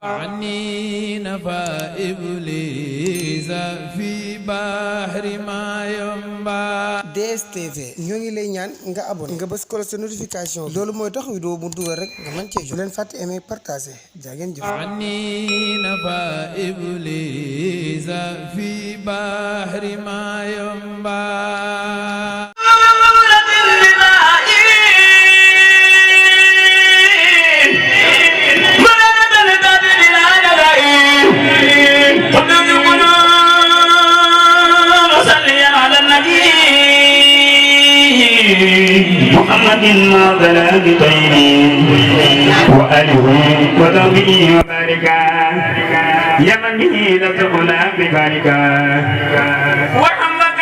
عني نفى إبليس في بحر ما ينبع. DSTV ñoo ngi lay ñaan nga abonné nga bës ko sa notification loolu mooy tax vidéo bu dugal rek nga mën cee jot. bu leen fàtte aimer partager jaa ngeen jëf. عني نفى إبليس في بحر ما ينبع. محمد معضل بطيب وآله وصحبه وباركا يا من به نفسنا بباركا وحمدك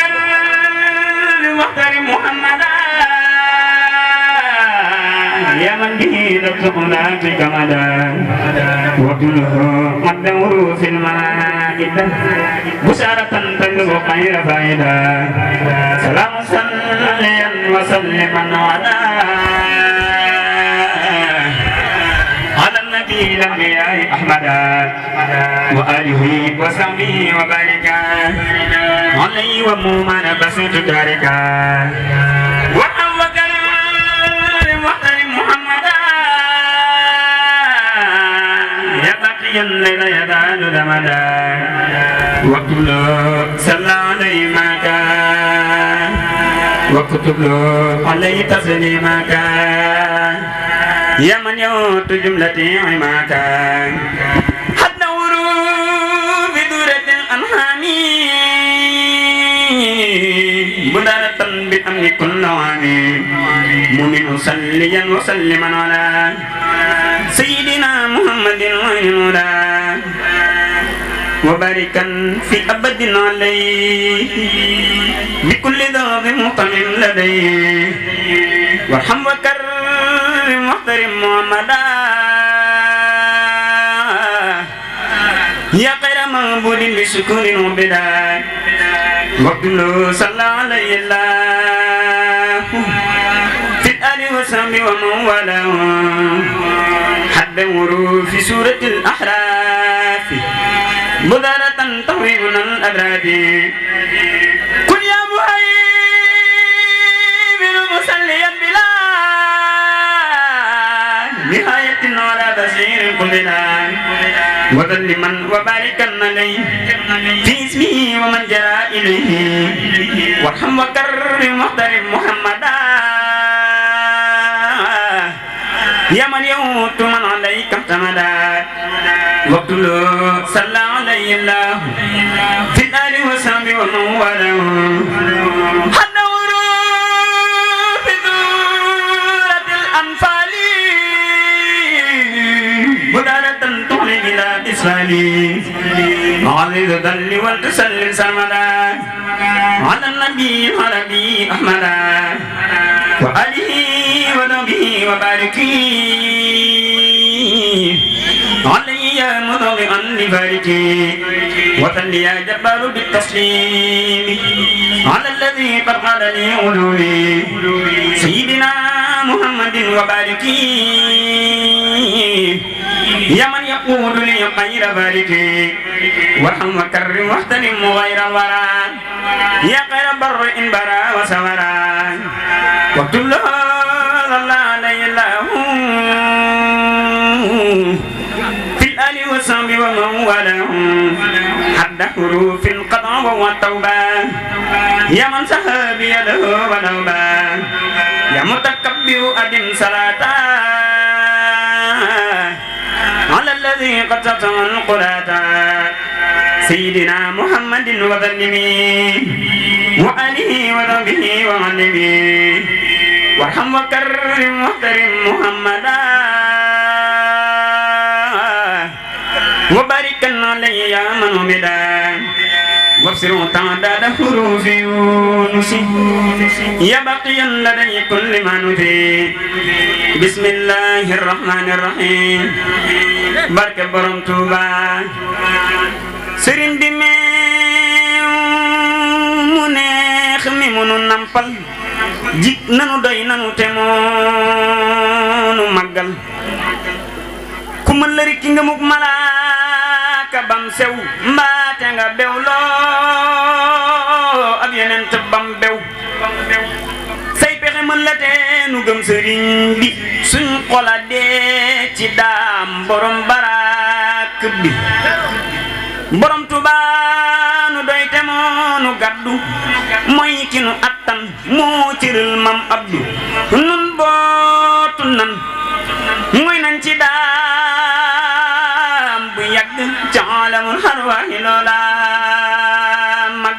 المحترم محمدا يا من به نفسنا بكمدا وكله قدمه في المائدة بشارة تبلغ خير فائدة سلام صليا وسلما على النبي الأنبياء أحمدا وآله وصحبه وبارك عليه ومؤمن بسيط داركا وحوك المحترم محمدا يا بقي الليل يدان دمدا وكل صلى عليه ما كان وكتب له عليه تسليمك يا من يوت جملتي عماك حد ورود بدورة الأنهام مدارة بأمن كل واني مؤمن صليا وسلما على سيدنا محمد وعلى وباركا في أبد عليه بكل ذوق مطمئن لديه وارحم وكرم واحترم محمدا يا خير معبود بشكر وبدا وكل صلى عليه الله في الآل وصحبه ومن والاه حد ورود في سورة الأحراف مدارة طويلنا الأبراد كن يا مهيمن مسليا بلا نهاية ولا بشير قلنا وظلما وباركا عليه في اسمه ومن جرى إليه وارحم وكرم واحترم محمدا يا من يموت من عليك اعتمدا وقتله صلى عليه الله في الآل وصحبه ومن والاه حد ورود في ذورة الأنفال مدارة تغني إلى إسفالي معاذ الذل والتسلم سرمدا على النبي العربي أحمدا وآله وصحبه وباركي علي مضيئا لباركي وصل يا جبار بالتسليم على الذي قد قال لي علومي سيدنا محمد وباركي يا من يقول لي خير باركي وارحم وكرم واحترم غير الورى يا خير بر إن برا وسورا واكتب له الله عليه الله الآل وصحبه ومن والاه حد حروف القطع والتوبة يا من سحب يده ونوبة يا متكبر أدم صلاة على الذي قد سطع القراة سيدنا محمد وظلمي وآله وصحبه وعلمي وارحم وكرم واحترم محمدا وباركا عليه يا من عمدا وابصروا تعداد حروف يونس يا بقيا لدي كل ما نفي بسم الله الرحمن الرحيم بارك برم توبا سرين دي mu neex mi munu nampal jig nanu doy nanu te moonu màggal ku mën la rikki nga muk malaaka bam sew mbaate nga bewloo ab yeneen te bam bew say pexe mën la teenu gëm sëriñ bi suñ xola dee ci daam borom barak bi borom Tuubaa nu doy te moonu gaddu mooy ki nu attan moo cëral mam Abdu nun bootu nan mooy nañ ci daam bu yàgg ca alamul xarwaahi loola mag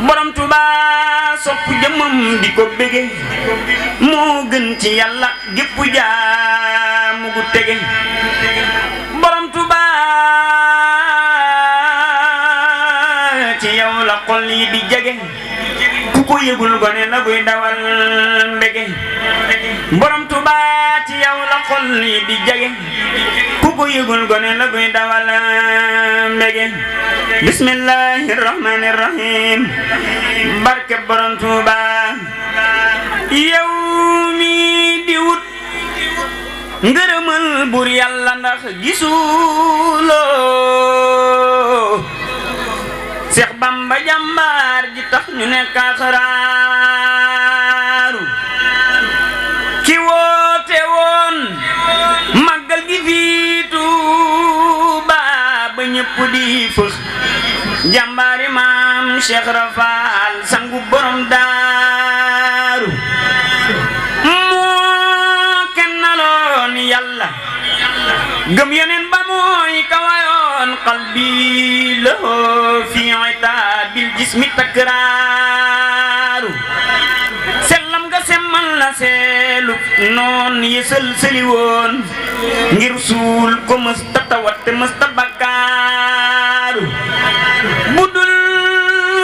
borom Tuubaa sopp jëmmam di ko bége moo gën ci yàlla gépp jaamu gu tege borom Tuubaa ci yow la xol yi di jege ku ko yëgul gone la buy dawal mbege borom Tuubaa ci yow la xol yi di jege ku ko yëgul gone la buy dawal mbege bismillahir rahmanir rahim barke borom Tuubaa yow mi di wut ngërëmal bur yàlla ndax gisuloo Seex Bamba jàmbaar ji tax ñu nekk xaraaru ki woote woon màggal gi fii Tuubaa ba ñëpp di fëx jàmbaari maam Cheikh Rafal sangu borom daaru moo kennaloon yàlla gëm yeneen ba mooy kawayoon qalbi lahu fi itaabil jismi takraaru sellam nga semmal la seelu noon yësal sëli woon ngir suul ko mësta tawat te mësta bakkaaru budul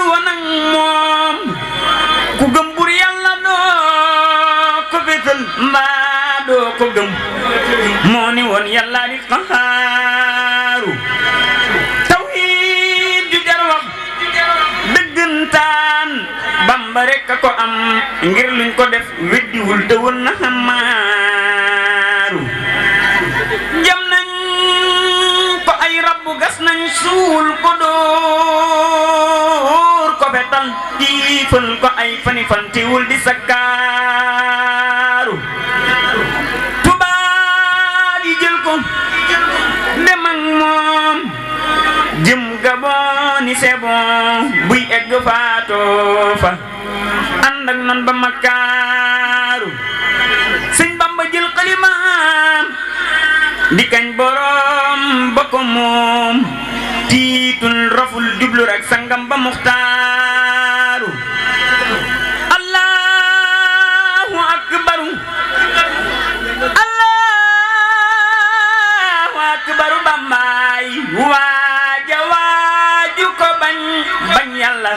wonak moom ku gëm bur yàlla doo ko féetal mbaa doo ko gëm moo ni woon yàlla di qaxaaru tawhiid ju jar wax dëggantaan Bamba rekk a ko am ngir luñ ko def weddiwul te woon na xamaaru jam nañ ko ay rabbu gas nañ suul ko dóor ko fetal tiifal ko ay fani fantiwul di sakkaaru tubaab yi jël ko dem ak moom jëm Gabon ni c'est bon buy egg faatoo fa ànd ak non ba Makaaru Sëñ Bamba jël xalimaam di kañ borom ba ko moom tiitul raful jublu rek sangam ba Muxtaaru Allahu akbaru Allahu akbaru Bambaay waaja waaju ko bañ yàlla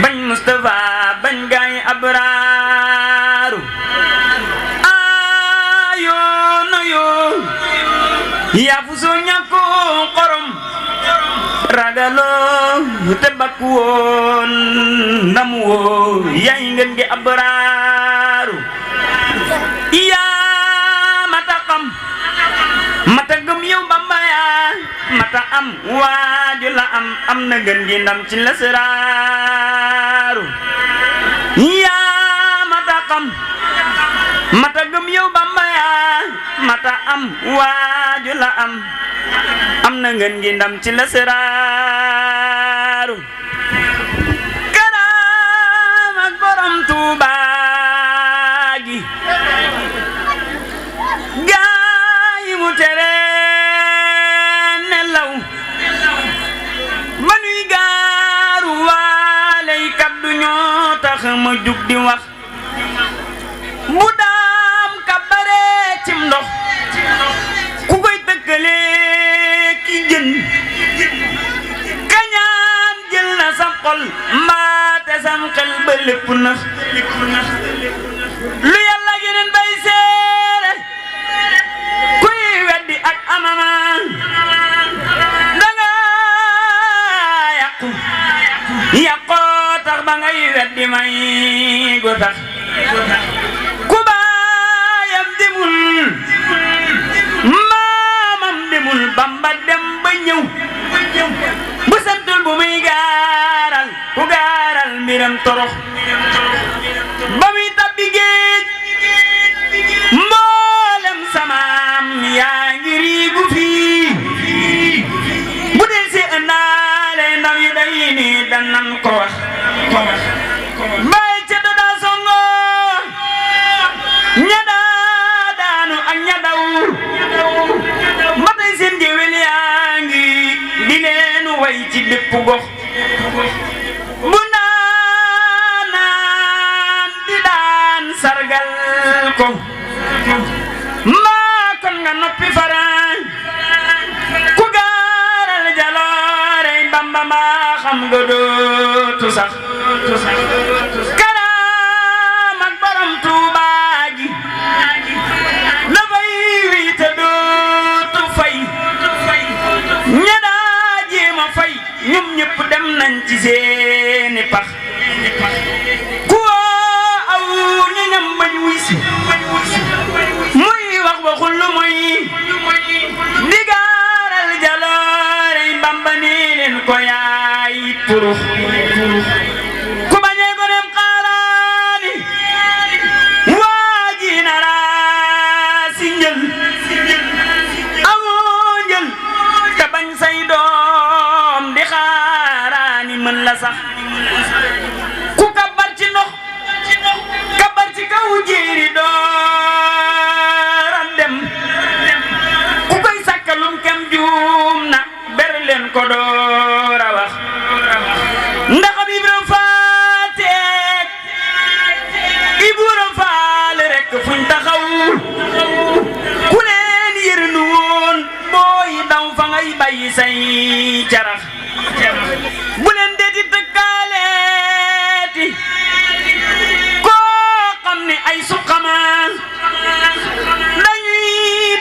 bañ Mustafa bañ gaay abraaru yaa fu soo ñàkkoo xorom ragaloo te bakku woon ndamu woo yaay ngeen gi abraaru yaa mata xam mata gëm yow Bamba yaa mata am waaju la am na ngeen gi ndam ci lasraaru yaa mata xam mata gëm yow Bamba yaa mata am waaju la am na ngeen gi ndam ci lasraaru karaam ak borom Tuubaa gi gaay mu tere nelaw ba nuy gaaru waaley kaddu ñoo tax ma jug di wax bu daam kabare cim ndox ku koy tëkkale ki jën kañaan jël na sa xol mbaate sam xel ba lépp na lu yàlla yeneen bay seere kuy weddi ak amama danga yàqu yàqoo tax ba ngay weddi may go tax ku baayam demul muy gaaral ku gaaral mbiram torox ba muy tabbi géej mboolem samaam yaa ngi riigu fii bu dee si ëndaale ndaw yi day ni danan ko wax bay ca dada songo ñada daanu ak ñadaw ba tey seen géwél yaa ngi di leen way ci bépp gox bu naanaan di daan sargal ko mbaa kon nga noppi faraan ku gaaral jaloorey Bamba mbaa xam nga dootu sax karaam ak borom Tuuba gi dafay wéy te dootu fay ña daa jéema fay ñoom ñëpp dem nañ ci seeni pax ku aw ñu ñam bañ wuy si muy wax waxul lu muy di gaaral jaloorey Bamba nii leen ko yaay turux ku bañee ko dem xaaraani waa ji nara si njël amoo njël te bañ say doom di xaaraani mën la sax ku kabar ci ndox kabar ci kaw jéeri dooram dem ku koy sàkkalum kem juum na ber leen ko doora wax ndax Ibra Faateek Ibra Faal rek fuñ taxaw ku leen yërnu woon booy daw fa ngay bàyyi say carax bu leen deeti tëkkaaleeti koo xam ne ay suqama dañuy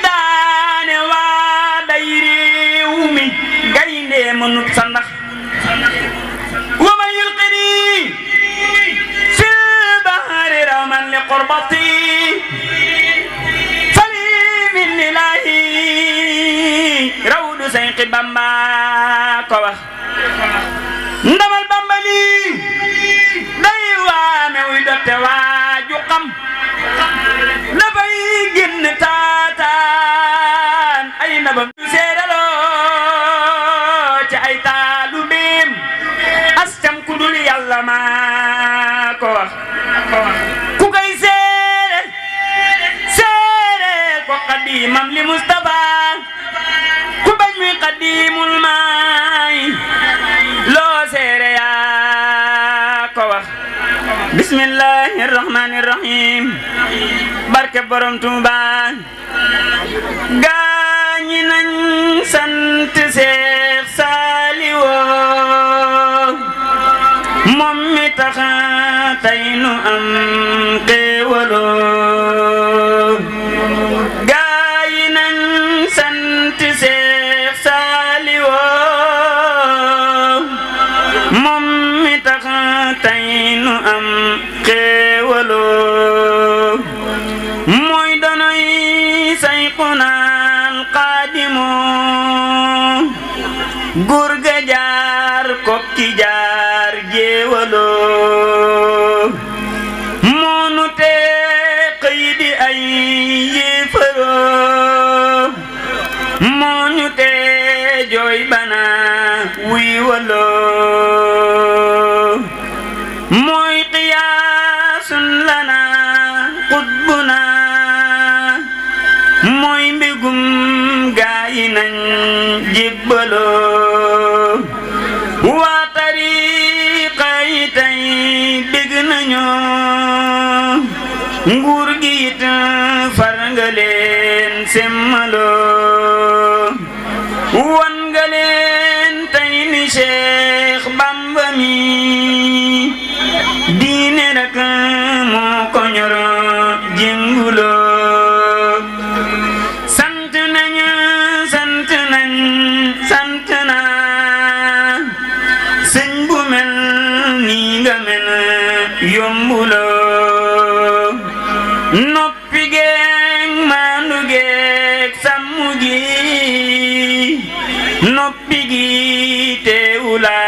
daane waa day réew mi gaynde mënut sa ndax wa man yulqini fil bahri rawman li qurbati fali min lillahi rawdu sayqi Bamba ko wax ndamal Bamba lii day waame wuy dotte waaju xam dafay génn taataan ay nabam du seedaloo ci ay taalubeem ascam ku dul Yàlla maa ko wax ku koy seere ko xadimam li Mustafa ku bañ muy xadimul maay loo seere yaa ko wax bismillahir rahmanir rahim barke borom Tuuba gaañi nañ sant Seex Saaliwu moom mi tax tey nu am xéewaloo gaañi nañ sant Seex Saaliwu moom mi tax tey nu am xéewaloo mooy donoy Sayxunal Xaadimu góor ga jaar kokki jaar jéewaloo moonu te xëy di ay yéefaroo mooñu te jooy bana wuy waloo mooy qiyaasun lana qutbuna mooy mbégum gaayi nañ jébbaloo waa tariqa yi tey bég nañu nguur gi it far nga leen semmaloo wan nga leen tey ni Cheikh Bamba mi diine rek moo ko ñor jénguloo sant nañu sant nañ sant naa sëñ bu mel nii nga mel yombuloo noppi geeg maandu geeg sàmm gi noppi gi teewula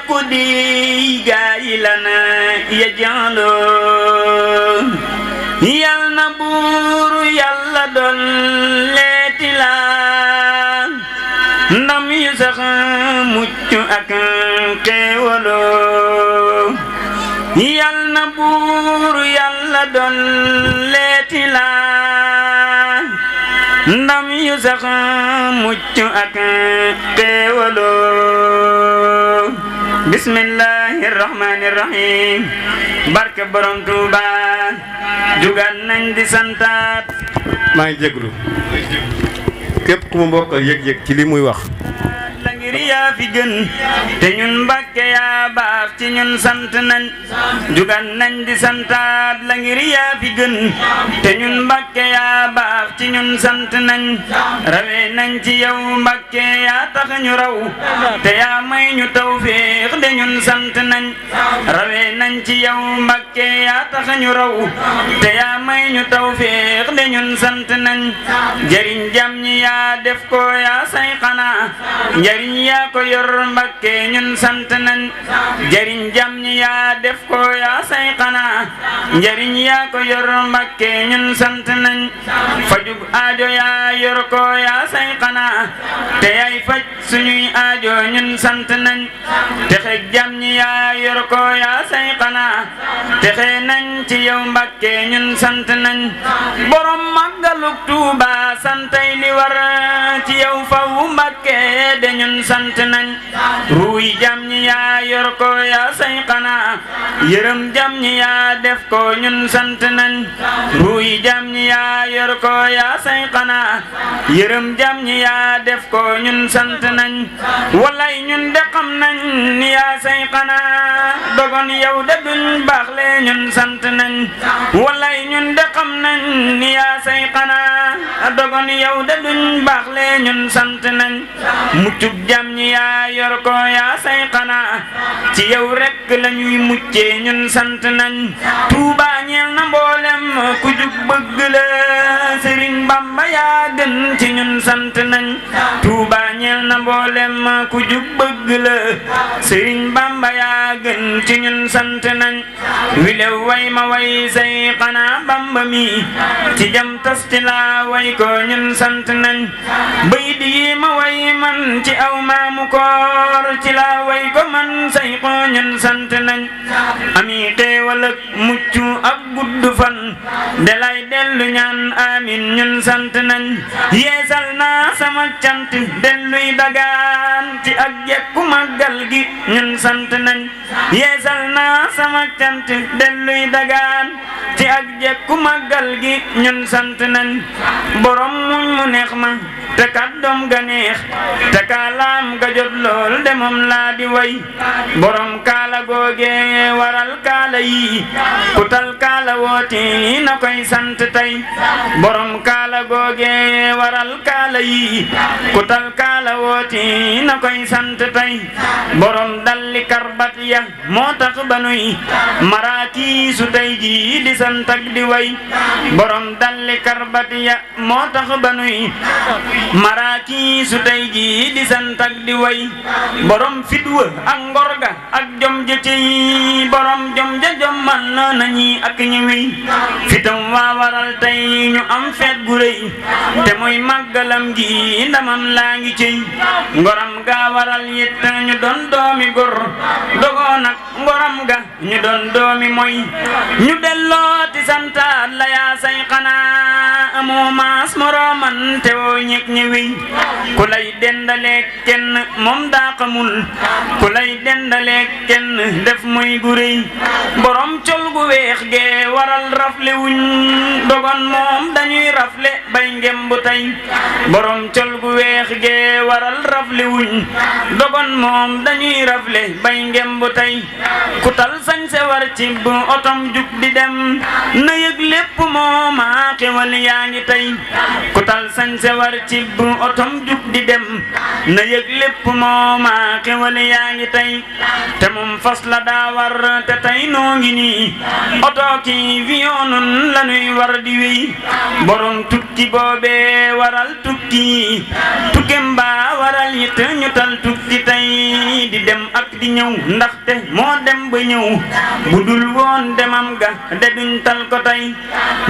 kudi gailana yajalo yal na buuru Yàlla dolleeti la ndam yu sax mucc ak xéewalo yal na buuru Yàlla dolleeti la ndam yu sax mucc ak xéewalo bismillahir rahmanir rahim barke borom Tuuba jugal nañ di santaat. maa ngi jéglu képp ku mu mbokkal yëg-yëg ci li muy wax. la ngir yaa fi gën te ñun Mbàkke yaa baax ci ñun sant nañ jugal nañ di santaat la ngir yaa fi gën te ñun Mbàkke yaa baax ci ñun sant nañ rawee nañ ci yow Mbàkke yaa tax ñu raw te yaa may ñu tawfeex de ñun sant nañ rawee nañ ci yow Mbàkke yaa tax ñu raw te yaa may ñu tawfeex de ñun sant nañ jëriñ jam ñi yaa def ko yaa say xanaa njariñ yaa ko yor Mbàkke ñun sant nañ jariñ jam ñi yaa def ko yaa say xanaa njariñ yaa ko yor Mbàkke ñun sant nañ fajug aajo yaa yor ko yaa say xanaa te yaay faj suñuy aajo ñun sant nañ texeg jam ñi yaa yor ko yaa say xanaa texe nañ ci yow Mbàkke ñun sant nañ borom màggalug Tuuba santay li war ci yow faw Mbàkke de ñun sant nañ ruuy jam ñi yaa yor ko yaa say xanaa yërëm jam ñi yaa def ko ñun sant nañ ruuy jam ñi yaa yor ko yaa say xanaa yërëm jam ñi yaa def ko ñun sant nañ walay ñun de xam nañ ni yaa say xanaa dogon yow de duñ baaxle ñun sant nañ walay ñun de xam nañ ni yaa say xanaa dogon yow de duñ baaxle ñun sant nañ muccub jam ñi yaa yor ko yaa say xanaa ci yow rekk lañuy muccee ñun sant nañ Tuuba ñeel na mboolem ku jug bëgg la Sëriñ Bamba yaa gën ci ñun sant nañ Tuuba ñeel na mboolem ku jug bëgg la Sëriñ Bamba yaa gën ci ñun sant nañ wilew way ma way say xanaa Bamba mi ci jam tas ci laa way ko ñun sant nañ bay di ma way man ci aw maamu koor ci laa way ko man say ko ñun sant nañ ami xéewal ak mucc ak gudd fan de lay dellu ñaan amin ñun sant nañ yeesal naa sama cant delluy dagaan ci ak jekku màggal gi ñun sant nañ yeesal naa sama cant delluy dagaan ci ak jekku màggal gi ñun sant nañ borom muñ mu neex ma te kàddoom ga neex te kaalaam ga jot lool de moom laa di way borom kaala googe waral kaala yi ku tal kaala wooti na koy sant tey borom kaala googe waral kaala yi ku tal kaala wooti na koy sant tey borom dalli karbat ya moo tax ba nuy maraaki su tey ji di sant ak di way borom dalli karbat ya moo tax ba nuy maraaki su tey ji di sant ak di way borom fidwa ak ngor ga ak jom ja ciy borom jom ja jommal na ñi ak ñi wi fitam waa waral tey ñu am feet gu rëy te mooy màggalam gi ndamam laa ngi ciy ngoram ga waral yit ñu doon doomi gor dogoon ak ngoram ga ñu doon doomi moy ñu dellooti santaat la yaa say xanaa amoo maas morooman te woo ñek ñi wi ku lay dendaleek kenn moom daa xamul ku lay dendaleek kenn def muy gu rëy borom col gu weex gee waral rafle wuñ dogon moom dañuy rafle bay ngem bu tey borom col gu weex gee waral rafle wuñ dogon moom dañuy rafle bay ngem bu tey ku tal sañ se war ci bu otom jug di dem na yëg lépp mooma xewal yaa ngi tey ku tal sañ se war ci bu otom jug di dem na yëg lépp mooma xewal yaa ngi tey te moom fas la daa war te tey noo ngi nii oto ki viyoonun lanuy war di wéy borom tukki boobee waral tukki tukkem baa waral it ñu tal tukki tey di dem ak di ñëw ndaxte moo dem ba ñëw bu dul woon demam ga de duñ tal ko tey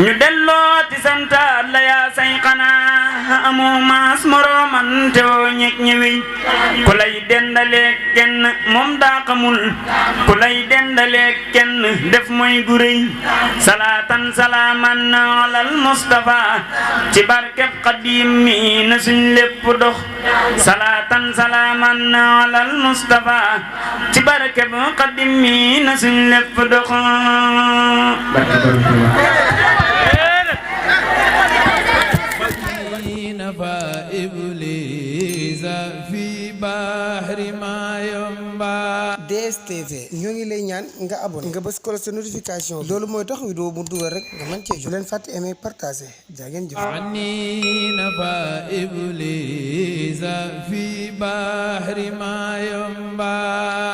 ñu delloo ti santaat la yaa say xanaa amoo maas morooman te woo ñeeg ñëwey ku lay dendaleeg kenn moom daa xamul ku lay dendaleeg kenn def mooy gu rëy salaatan salaaman alal Mustafa ci barkeb Xadim mi na suñ lépp dox salaatan salaaman alal Mustafa ci barkeb Xadim mi na suñ lépp dox نفى إبليس في بحر ما ينبع DSTV ñoo ngi lay ñaan nga abonné nga bës ko sa notification loolu mooy tax vidéo mu dugal rek nga mën cee jot leen fàtte aimer partager jaa ngeen jëf عني نفى إبليس في بحر ما ينبع